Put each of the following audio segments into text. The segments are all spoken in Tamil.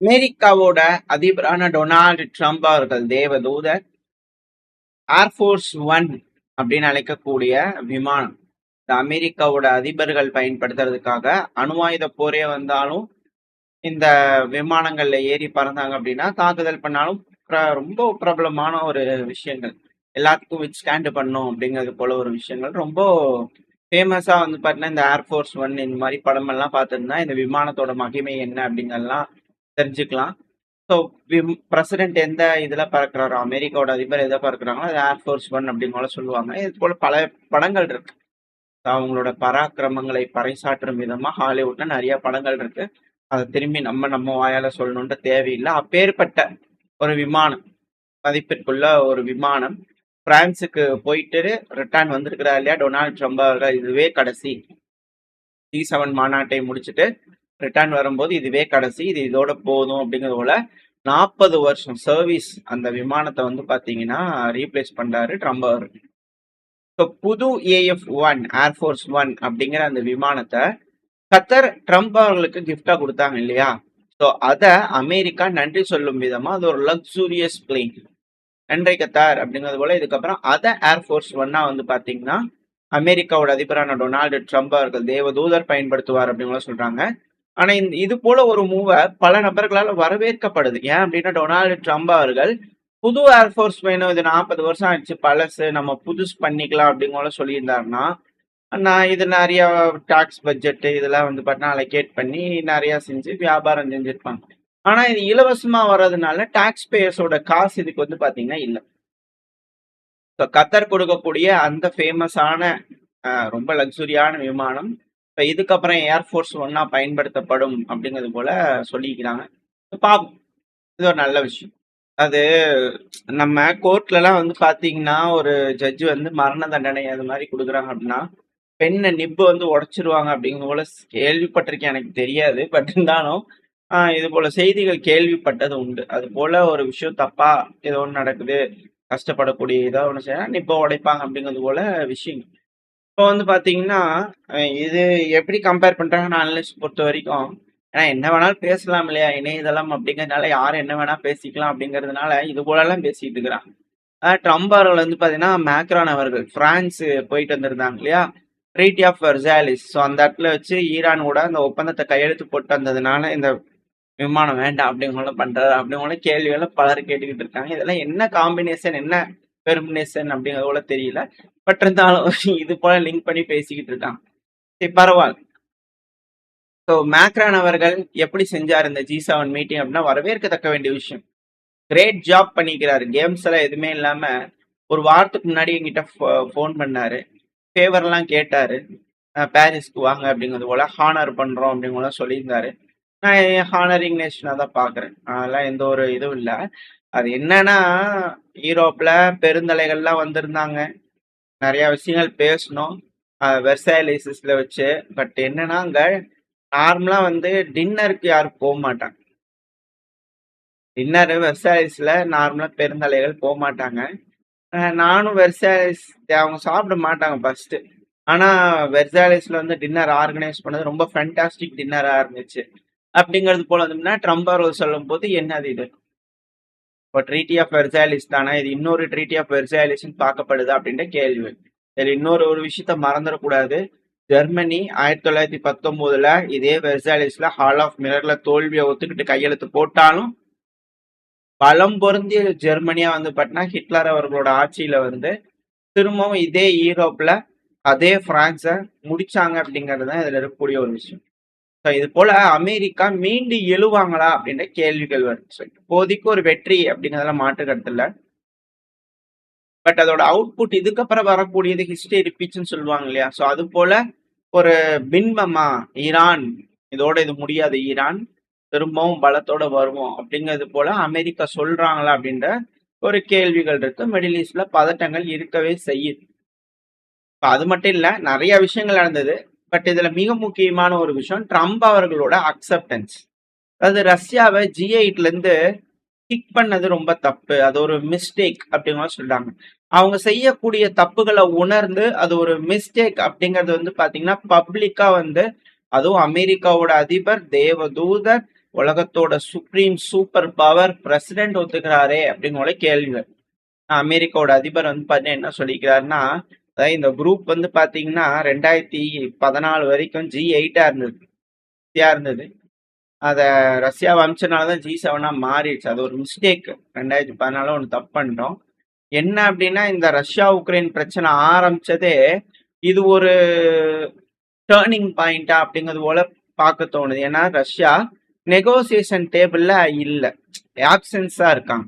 அமெரிக்காவோட அதிபரான டொனால்டு ட்ரம்ப் அவர்கள் தேவதூதர் ஏர்ஃபோர்ஸ் ஒன் அப்படின்னு அழைக்கக்கூடிய விமானம். இந்த அமெரிக்காவோட அதிபர்கள் பயன்படுத்துறதுக்காக அணு ஆயுத போரே வந்தாலும் இந்த விமானங்கள்ல ஏறி பறந்தாங்க அப்படின்னா தாக்குதல் பண்ணாலும் ரொம்ப பிரபலமான ஒரு விஷயங்கள். எல்லாத்துக்கும் வித் ஸ்டாண்டு பண்ணும் அப்படிங்கிறது போல ஒரு விஷயங்கள் ரொம்ப ஃபேமஸா வந்து பார்த்தீங்கன்னா இந்த ஏர்ஃபோர்ஸ் ஒன் இந்த மாதிரி படமெல்லாம் பார்த்துருந்தா இந்த விமானத்தோட மகிமை என்ன அப்படிங்கறதெல்லாம் தெரிஞ்சுக்கலாம். ஸோ பிரசிடென்ட் எந்த இதுல பறக்குறாரோ, அமெரிக்காவோட அதிபர் எதை பறக்குறாங்களோ அது ஏர்ஃபோர்ஸ் ஒன் அப்படின்னு போல சொல்லுவாங்க. இது போல பல படங்கள் இருக்கு. அவங்களோட பராக்கிரமங்களை பறைசாற்றும் விதமா ஹாலிவுட்ல நிறைய படங்கள் இருக்கு. அதை திரும்பி நம்ம வாயால சொல்லணுன்ற தேவையில்லை. அப்பேற்பட்ட ஒரு விமானம், மதிப்பிற்குள்ள ஒரு விமானம் பிரான்ஸுக்கு போயிட்டு ரிட்டர்ன் வந்திருக்கிறார் இல்லையா டொனால்டு ட்ரம்ப் அவர்கள். இதுவே கடைசி G7 மாநாட்டை முடிச்சுட்டு ரிட்டர்ன் வரும்போது இதுவே கடைசி, இது இதோட போதும் அப்படிங்கிறது போல 40 வருஷம் சர்வீஸ் அந்த விமானத்தை வந்து பாத்தீங்கன்னா ரீப்ளேஸ் பண்றாரு ட்ரம்ப் அவர்கள். ஸோ புது AF-1 ஏர்ஃபோர்ஸ் ஒன் அப்படிங்கிற அந்த விமானத்தை கத்தர் ட்ரம்ப் அவர்களுக்கு கிஃப்டா கொடுத்தாங்க இல்லையா. ஸோ அதை அமெரிக்கா நன்றி சொல்லும் விதமா அது ஒரு லக்ஸூரியஸ் பிளேன், நன்றி கத்தார் அப்படிங்கிறது போல இதுக்கப்புறம் அதை ஏர்ஃபோர்ஸ் ஒன்னா வந்து பாத்தீங்கன்னா அமெரிக்காவோட அதிபரான டொனால்டு ட்ரம்ப் அவர்கள் தேவதூதர் பயன்படுத்துவார் அப்படின்னு சொல்றாங்க. ஆனா இது போல ஒரு மூவை பல நபர்களால் வரவேற்கப்படுது. ஏன் அப்படின்னா டொனால்டு ட்ரம்ப் அவர்கள் புது ஏர்ஃபோர்ஸ் வேணும், இது 40 வருஷம் ஆயிடுச்சு பழசு, நம்ம புதுசு பண்ணிக்கலாம் அப்படிங்கிற சொல்லியிருந்தாருன்னா நான் இது நிறைய டாக்ஸ் பட்ஜெட் இதெல்லாம் வந்து பார்த்தீங்கன்னா அலோகேட் பண்ணி நிறைய செஞ்சு வியாபாரம் செஞ்சிருப்பாங்க. ஆனா இது இலவசமா வர்றதுனால டாக்ஸ் பேயர்ஸோட காசு இதுக்கு வந்து பாத்தீங்கன்னா இல்லை. ஸோ கத்தர் கொடுக்கக்கூடிய அந்த ஃபேமஸான ரொம்ப லக்ஸுரியான விமானம் இப்போ இதுக்கப்புறம் ஏர்ஃபோர்ஸ் ஒன்னா பயன்படுத்தப்படும் அப்படிங்கிறது போல சொல்லிக்கிறாங்க. பார்ப்போம், இது ஒரு நல்ல விஷயம். அது நம்ம கோர்ட்லலாம் வந்து பார்த்தீங்கன்னா ஒரு ஜட்ஜு வந்து மரண தண்டனை அது மாதிரி கொடுக்குறாங்க அப்படின்னா பெண்ணை நிப்பு வந்து உடைச்சிருவாங்க அப்படிங்கிற போல கேள்விப்பட்டிருக்கேன், எனக்கு தெரியாது. பட் இருந்தாலும் இது போல செய்திகள் கேள்விப்பட்டது உண்டு. அது போல ஒரு விஷயம் தப்பா ஏதோ ஒன்று நடக்குது, கஷ்டப்படக்கூடிய ஏதோ ஒன்று செய்யலாம் நிப்ப உடைப்பாங்க அப்படிங்கிறது போல விஷயம். இப்போ வந்து பாத்தீங்கன்னா இது எப்படி கம்பேர் பண்றாங்கன்னு அனலிஸ்ட் பொறுத்த வரைக்கும், ஏன்னா என்ன வேணாலும் பேசலாம் இல்லையா இணையதளம் அப்படிங்கிறதுனால யாரும் என்ன வேணா பேசிக்கலாம் அப்படிங்கிறதுனால இது போலலாம் பேசிட்டு இருக்கிறாங்க. ட்ரம்ப் அவர்கள் வந்து பாத்தீங்கன்னா மேக்ரான் அவர்கள் பிரான்ஸ் போயிட்டு வந்திருந்தாங்க இல்லையா, ட்ரீட்டி ஆஃப் வெர்சாலிஸ். ஸோ அந்த இடத்துல வச்சு ஈரான் கூட அந்த ஒப்பந்தத்தை கையெழுத்து போட்டு வந்ததுனால இந்த விமானம் வேண்டாம் அப்படிங்கிற பண்றாரு அப்படிங்கிற கேள்விகளை பலர் கேட்டுக்கிட்டு இருக்காங்க. இதெல்லாம் என்ன காம்பினேஷன், என்ன பெர்மினேஷன் அப்படிங்கிறது கூட தெரியல. பட் இருந்தாலும் இது போல லிங்க் பண்ணி பேசிக்கிட்டு இருக்காங்க. சரி பரவாயில்ல. ஸோ மேக்ரான் அவர்கள் எப்படி செஞ்சார் இந்த G7 மீட்டிங் அப்படின்னா வரவேற்கத்தக்க வேண்டிய விஷயம். கிரேட் ஜாப் பண்ணிக்கிறாரு. கேம்ஸ் எல்லாம் எதுவுமே இல்லாம ஒரு வாரத்துக்கு முன்னாடி என்கிட்ட ஃபோன் பண்ணாரு, ஃபேவர்லாம் கேட்டாரு, பாரிஸ்க்கு வாங்க அப்படிங்கிறது போல ஹானர் பண்றோம் அப்படிங்கிற சொல்லியிருந்தாரு. நான் ஹானரிங் நேஷனா தான் பாக்குறேன், அதெல்லாம் எந்த ஒரு இதுவும் இல்லை. அது என்னன்னா யூரோப்ல பெருந்தலைகள்லாம் வந்திருந்தாங்க, நிறைய விஷயங்கள் பேசணும் வெர்சாலிஸ்ல வச்சு. பட் என்னன்னா அங்க நார்மலா வந்து டின்னருக்கு யாரும் போக மாட்டாங்க. டின்னரு வெர்சாலிஸ்ல நார்மலா பெருந்தலைகள் போக மாட்டாங்க. நானும் வெர்சாலிஸ் அவங்க சாப்பிட மாட்டாங்க ஃபர்ஸ்ட். ஆனா வெர்சாலிஸ்ல வந்து டின்னர் ஆர்கனைஸ் பண்ணது ரொம்ப ஃபேண்டாஸ்டிக் டின்னரா இருந்துச்சு அப்படிங்கிறது போல வந்து ட்ரம்ப் அவர்கள் சொல்லும் போது என்னது இது இப்போ ட்ரீட்டி ஆஃப் வெர்சாலிஸ் தானே, இது இன்னொரு ட்ரீட்டி ஆஃப் வெர்சாலிஸ்ன்னு பார்க்கப்படுது அப்படின்ற கேள்வி. இதில் இன்னொரு ஒரு விஷயத்த மறந்துடக்கூடாது. ஜெர்மனி 1919 இதே வெர்சாலிஸ்ல ஹால் ஆஃப் மிரர்ல தோல்வியை ஒத்துக்கிட்டு கையெழுத்து போட்டாலும் பலம் பொருந்திய ஜெர்மனியா வந்து பார்த்தீங்கன்னா ஹிட்லர் அவர்களோட ஆட்சியில வந்து திரும்பவும் இதே யூரோப்ல அதே பிரான்ஸை முடிச்சாங்க அப்படிங்கிறது தான் இதுல இருக்கக்கூடிய ஒரு விஷயம். இது போல அமெரிக்கா மீண்டு எழுவாங்களா அப்படின்ற கேள்விகள் வருது. இப்போதைக்கு ஒரு வெற்றி அப்படிங்கிறதெல்லாம் மாற்று கருத்து இல்லை. பட் அதோட அவுட்புட் இதுக்கப்புறம் வரக்கூடியது ஹிஸ்டரி ரிப்பீட்ஸ்ன்னு சொல்லுவாங்க இல்லையா. ஸோ அது போல ஒரு பின்பமா ஈரான் இதோட இது முடியாது, ஈரான் திரும்பவும் பலத்தோட வருவோம் அப்படிங்கிறது போல அமெரிக்கா சொல்றாங்களா அப்படின்ற ஒரு கேள்விகள் இருக்கு. மிடில் ஈஸ்ட்ல பதட்டங்கள் இருக்கவே செய்யுது. அது மட்டும் இல்ல, நிறைய விஷயங்கள் நடந்தது. பட் இதுல மிக முக்கியமான ஒரு விஷயம் ட்ரம்ப் அவர்களோட அக்செப்டன்ஸ். அதாவது ரஷ்யாவை G8ல இருந்து கிக் பண்ணது ரொம்ப தப்பு, அது ஒரு மிஸ்டேக் அப்படிங்கிற சொல்றாங்க. அவங்க செய்யக்கூடிய தப்புகளை உணர்ந்து அது ஒரு மிஸ்டேக் அப்படிங்கிறது வந்து பாத்தீங்கன்னா பப்ளிக்கா வந்து அதுவும் அமெரிக்காவோட அதிபர் தேவதூதர் உலகத்தோட சுப்ரீம் சூப்பர் பவர் பிரசிடென்ட் ஒத்துக்கிறாரே அப்படிங்கிற கேள்வி. அமெரிக்காவோட அதிபர் வந்து பாத்தீங்கன்னா என்ன சொல்லிக்கிறாருன்னா, அதாவது இந்த குரூப் வந்து பாத்தீங்கன்னா 2014 வரைக்கும் G8 இருந்தது. அத ரஷ்யா அமிச்சனாலதான் G7 மாறிடுச்சு. அது ஒரு மிஸ்டேக். 2014 ஒண்ணு தப்பு பண்ணிட்டோம். என்ன அப்படின்னா, இந்த ரஷ்யா உக்ரைன் பிரச்சனை ஆரம்பிச்சதே இது ஒரு டேர்னிங் பாயிண்டா அப்படிங்கிறது போல பார்க்க தோணுது. ஏன்னா ரஷ்யா நெகோசியேஷன் டேபிள்ல இல்ல, ஆப்சன்ஸா இருக்காங்க.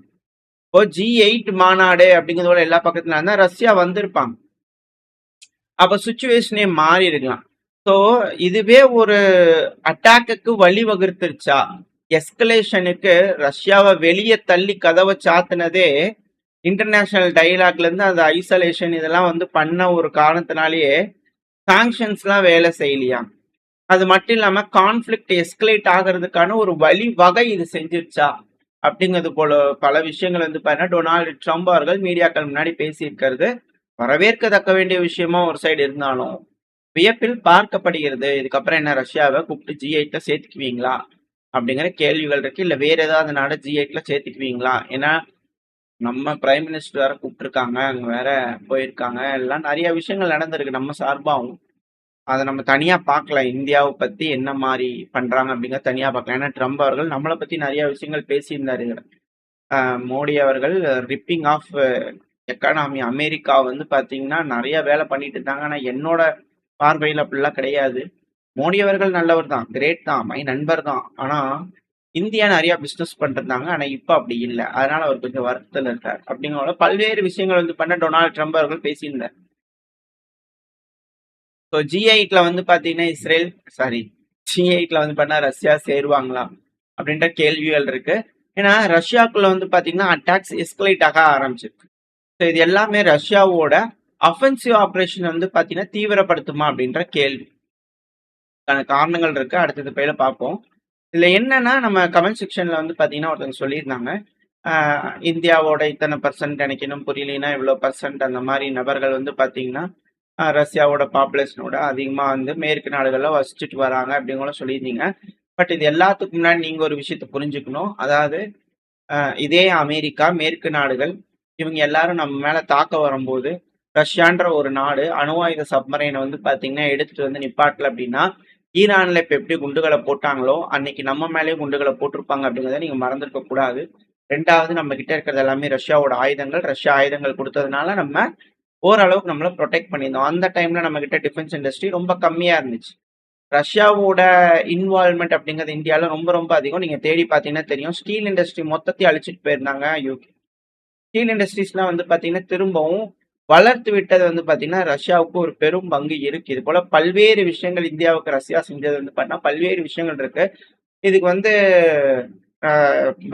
இப்போ G8 மாநாடு அப்படிங்கிறது போல எல்லா பக்கத்துல இருந்தா ரஷ்யா வந்திருப்பாங்க. அப்ப சுச்சுவேஷனே மாறி இருக்கலாம். ஸோ இதுவே ஒரு அட்டாக்குக்கு வழிவகுத்துருச்சா, எஸ்கலேஷனுக்கு ரஷ்யாவை வெளியே தள்ளி கதவை சாத்தினதே இன்டர்நேஷனல் டைலாக்ல இருந்து அந்த ஐசோலேஷன் இதெல்லாம் வந்து பண்ண ஒரு காரணத்தினாலேயே சாங்ஷன்ஸ்லாம் வேலை செய்யலையா. அது மட்டும் இல்லாம கான்ஃபிளிக்ட் எஸ்கலேட் ஆகிறதுக்கான ஒரு வழி வகை இது செஞ்சிருச்சா அப்படிங்கிறது போல பல விஷயங்கள் வந்து பாத்தீங்கன்னா டொனால்டு ட்ரம்ப் அவர்கள் மீடியாக்கள் முன்னாடி பேசியிருக்கிறது வரவேற்கத்தக்க வேண்டிய விஷயமா ஒரு சைடு இருந்தாலும் வியப்பில் பார்க்கப்படுகிறது. இதுக்கப்புறம் என்ன ரஷ்யாவை கூப்பிட்டு G8 சேர்த்துக்குவீங்களா அப்படிங்கிற கேள்விகள் இருக்கு. இல்ல வேற ஏதாவது நாடு G8 சேர்த்துக்குவீங்களா? ஏன்னா நம்ம பிரைம் மினிஸ்டர் வேற கூப்பிட்டுருக்காங்க, அங்க வேற போயிருக்காங்க, எல்லாம் நிறைய விஷயங்கள் நடந்திருக்கு நம்ம சார்பாகவும். அதை நம்ம தனியா பார்க்கலாம். இந்தியாவை பத்தி என்ன மாதிரி பண்றாங்க அப்படிங்கிறத தனியா பார்க்கலாம். ஏன்னா ட்ரம்ப் அவர்கள் நம்மளை பத்தி நிறைய விஷயங்கள் பேசியிருந்தாரு. மோடி அவர்கள் ரிப்பிங் ஆஃப் எக்கானமி அமெரிக்கா வந்து பாத்தீங்கன்னா நிறைய வேலை பண்ணிட்டு இருந்தாங்க. ஆனா என்னோட பார்வையில் அப்படிலாம் கிடையாது. மோடி அவர்கள் நல்லவர் தான், கிரேட் தான், மை நண்பர் தான். ஆனா இந்தியா நிறைய பிசினஸ் பண்ணிருந்தாங்க. ஆனா இப்ப அப்படி இல்லை. அதனால அவர் கொஞ்சம் வருத்தத்தில் இருக்கார். அப்படிங்கிற பல்வேறு விஷயங்கள் வந்து பண்ண டொனால்டு ட்ரம்ப் அவர்கள் பேசியிருந்தார். ஸோ G8 வந்து பாத்தீங்கன்னா G8 வந்து பண்ணா ரஷ்யா சேருவாங்களா அப்படின்ற கேள்விகள் இருக்கு. ஏன்னா ரஷ்யாக்குள்ள வந்து பாத்தீங்கன்னா அட்டாக்ஸ் எஸ்கலேட் ஆக ஆரம்பிச்சிருக்கு. ஸோ இது எல்லாமே ரஷ்யாவோட அஃபென்சிவ் ஆப்ரேஷன் வந்து பாத்தீங்கன்னா தீவிரப்படுத்துமா அப்படின்ற கேள்வி காரணங்கள் இருக்கு. அடுத்தது பேர பார்ப்போம். இதுல என்னன்னா நம்ம கமெண்ட் செக்ஷன்ல வந்து பாத்தீங்கன்னா ஒருத்தவங்க சொல்லியிருந்தாங்க, இந்தியாவோட இத்தனை பர்சன்ட் எனக்கு இன்னும் புரியலைன்னா இவ்வளவு பர்சன்ட் அந்த மாதிரி நபர்கள் வந்து பாத்தீங்கன்னா ரஷ்யாவோட பாப்புலேஷனோட அதிகமா வந்து மேற்கு நாடுகள்ல வசிச்சுட்டு வராங்க அப்படிங்கிற சொல்லியிருந்தீங்க. பட் இது எல்லாத்துக்கும் முன்னாடி நீங்க ஒரு விஷயத்த புரிஞ்சுக்கணும். அதாவது இதே அமெரிக்கா, மேற்கு நாடுகள் இவங்க எல்லாரும் நம்ம மேல தாக்க வரும்போது ரஷ்யான்ற ஒரு நாடு அணு ஆயுத சப்மரைனை வந்து பாத்தீங்கன்னா எடுத்துட்டு வந்து நிப்பாட்டல அப்படின்னா ஈரான்ல இப்ப எப்படி குண்டுகளை போட்டாங்களோ அன்னைக்கு நம்ம மேலேயும் குண்டுகளை போட்டிருப்பாங்க அப்படிங்கிறத நீங்க மறந்துருக்க கூடாது. ரெண்டாவது, நம்ம கிட்ட இருக்கிறது எல்லாமே ரஷ்யாவோட ஆயுதங்கள். ரஷ்யா ஆயுதங்கள் கொடுத்ததுனால நம்ம ஓரளவுக்கு நம்மள ப்ரொடெக்ட் பண்ணியிருந்தோம். அந்த டைம்ல நம்ம கிட்ட டிஃபென்ஸ் இண்டஸ்ட்ரி ரொம்ப கம்மியா இருந்துச்சு. ரஷ்யாவோட இன்வால்வ்மெண்ட் அப்படிங்கிறது இந்தியாவில ரொம்ப ரொம்ப அதிகம். நீங்க தேடி பார்த்தீங்கன்னா தெரியும். ஸ்டீல் இண்டஸ்ட்ரி மொத்தத்தையும் அழிச்சிட்டு போயிருந்தாங்க யூகே. ஸ்டீல் இண்டஸ்ட்ரீஸ்லாம் வந்து பாத்தீங்கன்னா திரும்பவும் வளர்த்து விட்டது வந்து பாத்தீங்கன்னா ரஷ்யாவுக்கு ஒரு பெரும் பங்கு இருக்கு. இது போல பல்வேறு விஷயங்கள் இந்தியாவுக்கு ரஷ்யா செஞ்சது வந்து பார்த்தா பல்வேறு விஷயங்கள் இருக்கு. இதுக்கு வந்து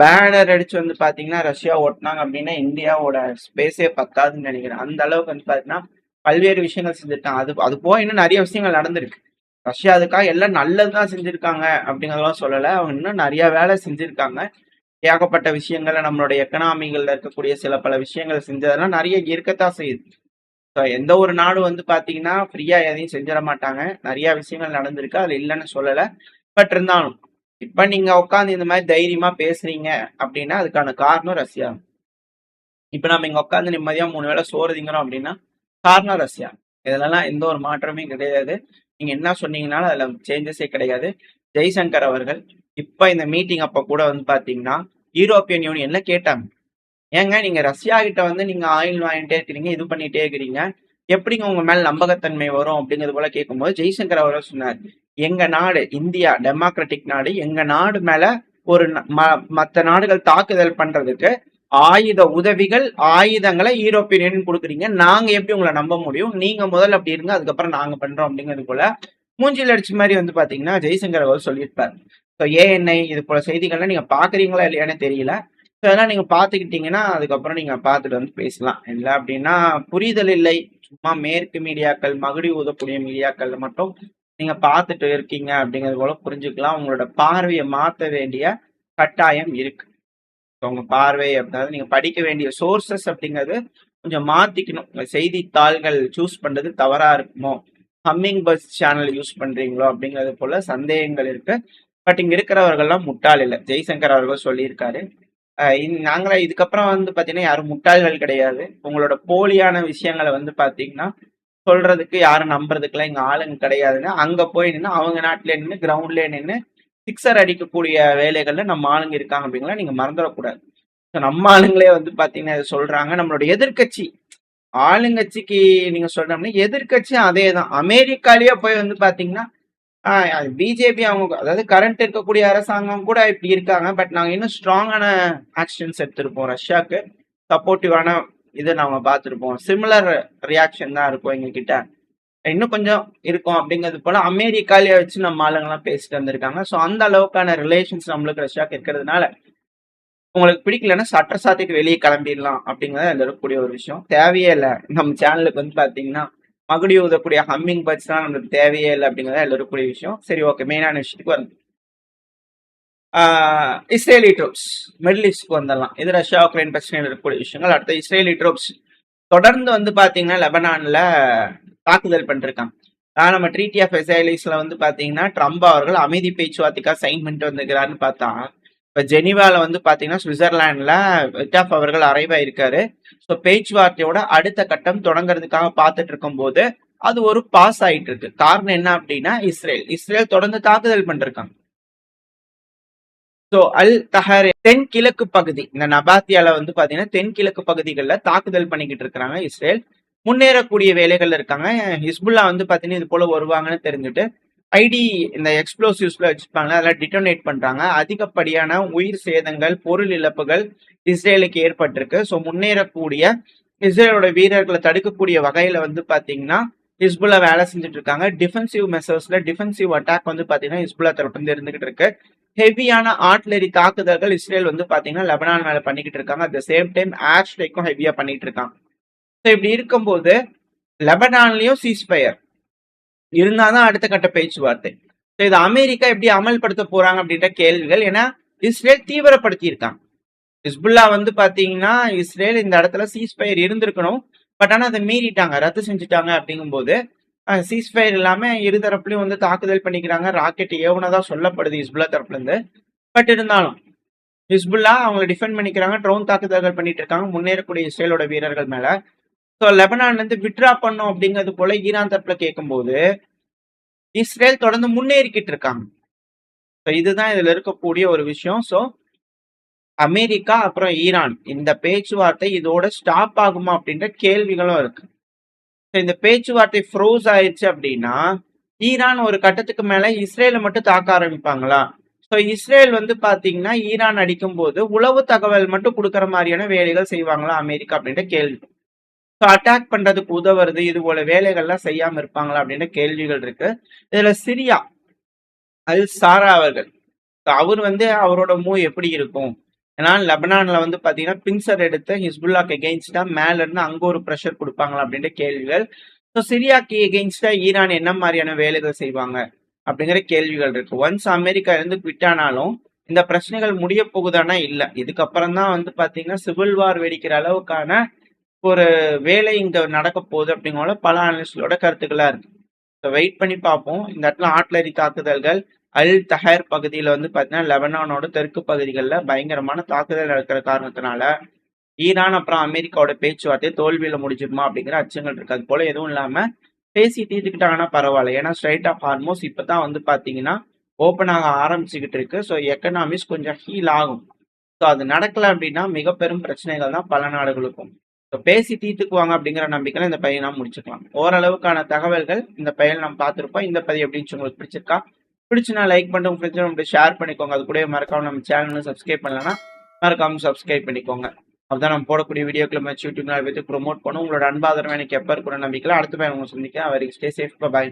பேனர் அடிச்சு வந்து பாத்தீங்கன்னா ரஷ்யா ஓட்டினாங்க அப்படின்னா இந்தியாவோட ஸ்பேஸே பத்தாதுன்னு நினைக்கிறேன். அந்த அளவுக்கு வந்து பாத்தீங்கன்னா பல்வேறு விஷயங்கள் செஞ்சுட்டாங்க. அது போக இன்னும் நிறைய விஷயங்கள் நடந்திருக்கு. ரஷ்யா அதுக்காக எல்லாம் நல்லதுதான் செஞ்சிருக்காங்க அப்படிங்கறதெல்லாம் சொல்லல. அவங்க இன்னும் நிறைய வேலை செஞ்சிருக்காங்க. ஏகப்பட்ட விஷயங்கள்ல நம்மளுடைய எக்கனாமிகள்ல இருக்கக்கூடிய சில பல விஷயங்கள் செஞ்சதெல்லாம் நிறைய இருக்கத்தான் செய்யுது. எந்த ஒரு நாடு வந்து பாத்தீங்கன்னா ஃப்ரீயா எதையும் செஞ்சிட மாட்டாங்க. நிறைய விஷயங்கள் நடந்திருக்கு, அதுல இல்லைன்னு சொல்லல. பட் இருந்தாலும் இப்ப நீங்க உட்காந்து இந்த மாதிரி தைரியமா பேசுறீங்க அப்படின்னா அதுக்கான காரணம் ரஷ்யா. இப்ப நம்ம இங்க உட்காந்து நிம்மதியா 3 வேளை சோறு திங்கிறோம் அப்படின்னா காரணம் ரஷ்யா. இதுலலாம் எந்த ஒரு மாற்றமே கிடையாது. நீங்க என்ன சொன்னீங்கன்னாலும் அதுல சேஞ்சஸே கிடையாது. ஜெய்சங்கர் அவர்கள் இப்ப இந்த மீட்டிங் அப்ப கூட வந்து பாத்தீங்கன்னா யூரோப்பியன் யூனியன்ல கேட்டாங்க, ஏங்க நீங்க ரஷ்யா கிட்ட வந்து நீங்க ஆயில் வாங்கிட்டே இருக்கிறீங்க, இது பண்ணிட்டே இருக்கிறீங்க, எப்படிங்க உங்க மேல நம்பகத்தன்மை வரும் அப்படிங்கிறது போல கேட்கும்போது ஜெய்சங்கர் அவர்கள் சொன்னார், எங்க நாடு இந்தியா டெமோக்ராட்டிக் நாடு, எங்க நாடு மேல ஒரு மற்ற நாடுகள் தாக்குதல் பண்றதுக்கு ஆயுத உதவிகள் ஆயுதங்களை யூரோப்பியன் யூனியன் கொடுக்குறீங்க, நாங்க எப்படி உங்களை நம்ப முடியும், நீங்க முதல்ல அப்படி இருங்க அதுக்கப்புறம் நாங்க பண்றோம் அப்படிங்கிறது போல மூஞ்சில் அடிச்ச மாதிரி வந்து பாத்தீங்கன்னா ஜெய்சங்கர் அவர்கள் சொல்லியிருப்பார். ஏஎன்ஐ இது போல செய்திகள்லாம் நீங்க பாக்குறீங்களா இல்லையான்னு தெரியல. அதெல்லாம் நீங்க பாத்துக்கிட்டீங்கன்னா அதுக்கப்புறம் நீங்க பாத்துட்டு வந்து பேசலாம். இல்லை அப்படின்னா புரிதல் இல்லை, சும்மா மேற்கு மீடியாக்கள் மகுடி ஊதக்கூடிய மீடியாக்கள் மட்டும் நீங்க பார்த்துட்டு இருக்கீங்க அப்படிங்கிறது போல புரிஞ்சுக்கலாம். உங்களோட பார்வையை மாற்ற வேண்டிய கட்டாயம் இருக்கு. உங்க பார்வை அப்படின்னா நீங்க படிக்க வேண்டிய சோர்சஸ் அப்படிங்கிறது கொஞ்சம் மாத்திக்கணும். செய்தித்தாள்கள் சூஸ் பண்றது தவறா இருக்குமோ, ஹம்மிங் பஸ் சேனல் யூஸ் பண்றீங்களோ அப்படிங்கிறது போல சந்தேகங்கள் இருக்கு. பட் இங்க இருக்கிறவர்கள்லாம் முட்டாள் இல்ல. ஜெய்சங்கர் அவர்கள் சொல்லியிருக்காரு. நாங்கள இதுக்கப்புறம் வந்து பாத்தீங்கன்னா யாரும் முட்டாள்கள் கிடையாது. உங்களோட போலியான விஷயங்களை வந்து பாத்தீங்கன்னா சொல்றதுக்கு யாரும் நம்புறதுக்குலாம் இங்க ஆளுங்க கிடையாதுன்னு அங்க போய் நின்று அவங்க நாட்டிலே நின்று கிரவுண்ட்லயே நின்று சிக்ஸர் அடிக்கக்கூடிய வேலைகள்ல நம்ம ஆளுங்க இருக்காங்க அப்படிங்களா நீங்க மறந்துடக்கூடாது. நம்ம ஆளுங்களே வந்து பாத்தீங்கன்னா இதை சொல்றாங்க. நம்மளோட எதிர்க்கட்சி ஆளுங்கட்சிக்கு நீங்க சொல்றோம்னா எதிர்க்கட்சியும் அதே தான். அமெரிக்காலயே போய் வந்து பாத்தீங்கன்னா பிஜேபி அவங்க அதாவது கரண்ட் இருக்கக்கூடிய அரசாங்கம் கூட இப்படி இருக்காங்க. பட் நாங்க இன்னும் ஸ்ட்ராங்கான ஆக்ஷன்ஸ் எடுத்திருப்போம். ரஷ்யாவுக்கு சப்போர்ட்டிவான இது நாம பார்த்துருப்போம். சிமிலர் ரியாக்ஷன் தான் இருக்கும் எங்க கிட்ட. இன்னும் கொஞ்சம் இருக்கும் அப்படிங்கிறது போல அமெரிக்காலயே வச்சு நம்ம ஆளுங்கெல்லாம் பேசிட்டு வந்திருக்காங்க. ஸோ அந்த அளவுக்கான ரிலேஷன்ஸ் நம்மளுக்கு ரஷ்யாவுக்கு இருக்கிறதுனால உங்களுக்கு பிடிக்கலன்னா சட்ட சாத்திட்டு வெளியே கிளம்பிடலாம் அப்படிங்கிறது அதுல இருக்கக்கூடிய ஒரு விஷயம். தேவையே இல்லை. நம்ம சேனலுக்கு வந்து பாத்தீங்கன்னா மகுடி ஊதக்கூடிய ஹம்மிங் பர்ட்ஸ் தான் நம்மளுக்கு தேவையே இல்லை அப்படிங்கிறத அதுல இருக்கக்கூடிய விஷயம். சரி, ஓகே, மெயினான விஷயத்துக்கு வந்து இஸ்ரேலி ட்ரூப்ஸ் மிடில் ஈஸ்ட்க்கு வந்துடலாம். இது ரஷ்யா உக்ரைன் பிரச்சனையில் இருக்கக்கூடிய விஷயங்கள். அடுத்த இஸ்ரேலி ட்ரூப்ஸ் தொடர்ந்து வந்து பாத்தீங்கன்னா லெபனான்ல தாக்குதல் பண்ணிருக்காங்க. நம்ம ட்ரீட்டி ஆஃப் எசைலிஸ்ல வந்து பாத்தீங்கன்னா ட்ரம்ப் அவர்கள் அமைதி பேச்சுவார்த்தைக்காக சைன் பண்ணிட்டு வந்திருக்கிறாருன்னு பார்த்தா இப்ப ஜெனீவால வந்து பாத்தீங்கன்னா சுவிட்சர்லாந்துல விட்டாஃப் அவர்கள் அரைவ் ஆயிருக்காரு. ஸோ பேச்சுவார்த்தையோட அடுத்த கட்டம் தொடங்குறதுக்காக பார்த்துட்டு இருக்கும் போது அது ஒரு பாஸ் ஆயிட்டு இருக்கு. காரணம் என்ன அப்படின்னா இஸ்ரேல் தொடர்ந்து தாக்குதல் பண்ணிருக்காங்க. ஸோ அல் தஹர் தென்கிழக்கு பகுதி இந்த நபாத்தியால வந்து பாத்தீங்கன்னா தென்கிழக்கு பகுதிகளில் தாக்குதல் பண்ணிக்கிட்டு இருக்கிறாங்க இஸ்ரேல். முன்னேறக்கூடிய வேலைகள் இருக்காங்க. ஹிஸ்புல்லா வந்து பாத்தீங்கன்னா இது போல வருவாங்கன்னு தெரிஞ்சுட்டு ஐடி இந்த எக்ஸ்ப்ளோசிவ்ஸ்ல வச்சிருப்பாங்க, அதெல்லாம் டிட்டோனேட் பண்றாங்க. அதிகப்படியான உயிர் சேதங்கள் பொருள் இழப்புகள் இஸ்ரேலுக்கு ஏற்பட்டிருக்கு. ஸோ முன்னேறக்கூடிய இஸ்ரேலோட வீரர்களை தடுக்கக்கூடிய வகையில வந்து பாத்தீங்கன்னா ஹிஸ்புல்லா வேலை செஞ்சுட்டு இருக்காங்க. டிஃபென்சிவ் மெசர்ஸ்ல டிஃபென்சிவ் அட்டாக் வந்து பாத்தீங்கன்னா ஹிஸ்புல்லா தரப்பு இருந்துகிட்டு இருக்கு. ஹெவியான ஆர்ட்லரி தாக்குதல்கள் இஸ்ரேல் வந்து பாத்தீங்கன்னா லெபனான் மேல பண்ணிக்கிட்டு இருக்காங்க. At the same time air ஸ்ட்ரைக்கும் ஹெவியா பண்ணிட்டு இருக்காங்க. ஸோ இப்படி இருக்கும்போது லெபனான்லயும் சீஸ்ஃபயர் இருந்தாதான் அடுத்த கட்ட பேச்சுவார்த்தை. இது அமெரிக்கா எப்படி அமல்படுத்த போறாங்க அப்படின்ற கேள்விகள். ஏன்னா இஸ்ரேல் தீவிரப்படுத்தி இருக்காங்க. ஹிஸ்புல்லா வந்து பாத்தீங்கன்னா இஸ்ரேல் இந்த இடத்துல சீஸ்ஃபயர் இருந்திருக்கணும், பட் ஆனா அதை மீறிட்டாங்க, ரத்து செஞ்சுட்டாங்க. அப்படிங்கும் போது சீஸ்ஃபயர் இல்லாம இருதரப்புலையும் வந்து தாக்குதல் பண்ணிக்கிறாங்க. ராக்கெட் ஏவுனதா சொல்லப்படுது ஹிஸ்புல்லா தரப்புல இருந்து. பட் இருந்தாலும் ஹிஸ்புல்லா அவங்களை டிஃபெண்ட் பண்ணிக்கிறாங்க. ட்ரோன் தாக்குதல்கள் பண்ணிட்டு இருக்காங்க முன்னேறக்கூடிய இஸ்ரேலோட வீரர்கள் மேல. ஸோ லெபனான்ல இருந்து விட்ரா பண்ணும் அப்படிங்கிறது போல ஈரான் தரப்புல கேட்கும்போது இஸ்ரேல் தொடர்ந்து முன்னேறிக்கிட்டு இருக்காங்க. இதுதான் இதுல இருக்கக்கூடிய ஒரு விஷயம். ஸோ அமெரிக்கா அப்புறம் ஈரான் இந்த பேச்சுவார்த்தை இதோட ஸ்டாப் ஆகுமா அப்படின்ற கேள்விகளும் இருக்கு. இந்த பேச்சுவார்த்தை ஃப்ரோஸ் ஆயிடுச்சு அப்படின்னா ஈரான் ஒரு கட்டத்துக்கு மேல இஸ்ரேலை மட்டும் தாக்க ஆரம்பிப்பாங்களா? ஸோ இஸ்ரேல் வந்து பாத்தீங்கன்னா ஈரான் அடிக்கும் போது உளவு தகவல் மட்டும் கொடுக்கற மாதிரியான வேலைகள் செய்வாங்களா அமெரிக்கா அப்படின்ற கேள்வி. ஸோ அட்டாக் பண்றதுக்கு உதவுறது இது போல வேலைகள்லாம் செய்யாம இருப்பாங்களா அப்படின்ற கேள்விகள் இருக்கு. இதுல சிரியா அல் சாரா அவர்கள் அவர் வந்து அவரோட மூவ் எப்படி இருக்கும்? ஏன்னா லெபனான்ல வந்து பாத்தீங்கன்னா பின்சர் எடுத்து ஹிஸ்புல்லாக்கு எகெயின்ஸ்டா மேல இருந்து அங்க ஒரு ப்ரெஷர் கொடுப்பாங்களா அப்படின்ற கேள்விகள். ஸோ சிரியாக்கு எகெயின்ஸ்டா ஈரான் என்ன மாதிரியான வேலைகள் செய்வாங்க அப்படிங்கிற கேள்விகள் இருக்கு. ஒன்ஸ் அமெரிக்கா இருந்து குவிட்டானாலும் இந்த பிரச்சனைகள் முடிய போகுதானா இல்ல. இதுக்கப்புறம் தான் வந்து பாத்தீங்கன்னா சிவில் வார் வெடிக்கிற அளவுக்கான ஒரு வேலை இங்க நடக்க போகுது அப்படிங்கிற பல அனலிஸ்டோட கருத்துக்களா இருக்கு. வெயிட் பண்ணி பார்ப்போம். இந்த இடத்துல ஆட்லரி தாக்குதல்கள் அல் தஹர் பகுதியில வந்து பாத்தீங்கன்னா லெபனானோட தெற்கு பகுதிகளில் பயங்கரமான தாக்குதல் நடக்கிற காரணத்தினால ஈரான் அப்புறம் அமெரிக்காவோட பேச்சுவார்த்தை தோல்வியில முடிஞ்சிருமா அப்படிங்கிற அச்சங்கள் இருக்கு. அது போல எதுவும் இல்லாம பேசி தீர்த்துக்கிட்டாங்கன்னா பரவாயில்ல. ஏன்னா ஸ்ட்ரைட் ஆஃப் ஹார்மோஸ் இப்பதான் வந்து பாத்தீங்கன்னா ஓப்பன் ஆக ஆரம்பிச்சுக்கிட்டு இருக்கு. ஸோ எக்கனாமிக்ஸ் கொஞ்சம் ஹீல் ஆகும். ஸோ அது நடக்கல அப்படின்னா மிக பெரும் பிரச்சனைகள் தான் பல நாடுகளுக்கும். பேசி தீர்த்துக்குவாங்க அப்படிங்கிற நம்பிக்கையில இந்த பையன் நாம் முடிச்சுக்கலாம். ஓரளவுக்கான தகவல்கள் இந்த பையன் நம்ம பார்த்துருப்போம். இந்த பதிவு எப்படி உங்களுக்கு பிடிச்சிருக்கா? பிடிச்சுனா லைக் பண்ணிட்டு உங்க ஃப்ரெண்ட்ஸ் ஷேர் பண்ணிக்கோங்க. அது கூட மறக்காம நம்ம சேனல் சப்ஸ்கிரைப் பண்ணலன்னா மறக்காம சப்ஸ்கிரைப் பண்ணிக்கோங்க. அப்பதான் நம்ம போடக்கூடிய வீடியோக்களை மேட்ச் யூடியூப்ல வச்சு ப்ரொமோட் பண்ணும். உங்களோட அன்பாதரவு எனக்கு எப்ப இருக்கிற நம்பிக்கையில அடுத்த பையன் உங்க சந்திக்கிறேன். அவருக்கு ஸ்டே சேஃப். பாய்.